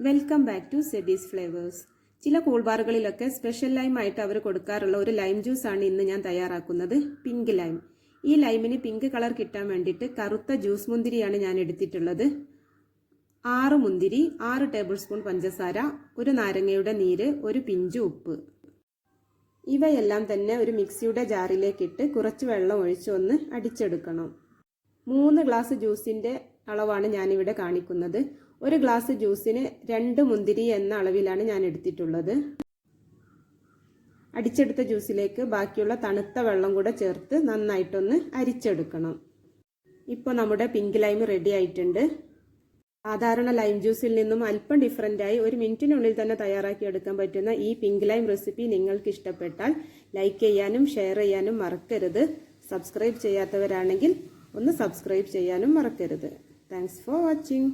Welcome back to സെഡീസ് flavours. ചില cool ബാറുകളിലൊക്കെ സ്പെഷ്യൽ ലൈം ആയിട്ട് അവർ കൊടുക്കാറുള്ള ഒരു ലൈം ജ്യൂസ് ആണ് ഇന്ന് ഞാൻ തയ്യാറാക്കുന്നത്, പിങ്ക് ലൈം. ഈ ലൈമിന് പിങ്ക് കളർ കിട്ടാൻ വേണ്ടിയിട്ട് കറുത്ത ജ്യൂസ് മുന്തിരിയാണ് ഞാൻ എടുത്തിട്ടുള്ളത്. 6 മുന്തിരി, 6 ടേബിൾ സ്പൂൺ പഞ്ചസാര, ഒരു നാരങ്ങയുടെ നീര്, ഒരു പിഞ്ച് ഉപ്പ്. ഇവയെല്ലാം തന്നെ ഒരു മിക്സിയുടെ ജാറിലേക്കിട്ട് കുറച്ച് വെള്ളം ഒഴിച്ച് ഒന്ന് അടിച്ചെടുക്കണം. 3 ഗ്ലാസ് ജ്യൂസിന്റെ അളവാണ് ഞാനിവിടെ കാണിക്കുന്നത്. ഒരു ഗ്ലാസ് ജ്യൂസിന് 2 മുന്തിരി എന്ന അളവിലാണ് ഞാൻ എടുത്തിട്ടുള്ളത്. അടിച്ചെടുത്ത ജ്യൂസിലേക്ക് ബാക്കിയുള്ള തണുത്ത വെള്ളം കൂടെ ചേർത്ത് നന്നായിട്ടൊന്ന് അരിച്ചെടുക്കണം. ഇപ്പോൾ നമ്മുടെ പിങ്ക് ലൈം റെഡി ആയിട്ടുണ്ട്. സാധാരണ ലൈം ജ്യൂസിൽ നിന്നും അല്പം ഡിഫറൻ്റായി 1 മിനിറ്റിനുള്ളിൽ തന്നെ തയ്യാറാക്കി എടുക്കാൻ പറ്റുന്ന ഈ പിങ്ക് ലൈം റെസിപ്പി നിങ്ങൾക്ക് ഇഷ്ടപ്പെട്ടാൽ ലൈക്ക് ചെയ്യാനും ഷെയർ ചെയ്യാനും മറക്കരുത്. സബ്സ്ക്രൈബ് ചെയ്യാത്തവരാണെങ്കിൽ ഒന്ന് സബ്സ്ക്രൈബ് ചെയ്യാനും മറക്കരുത്. Thanks for watching.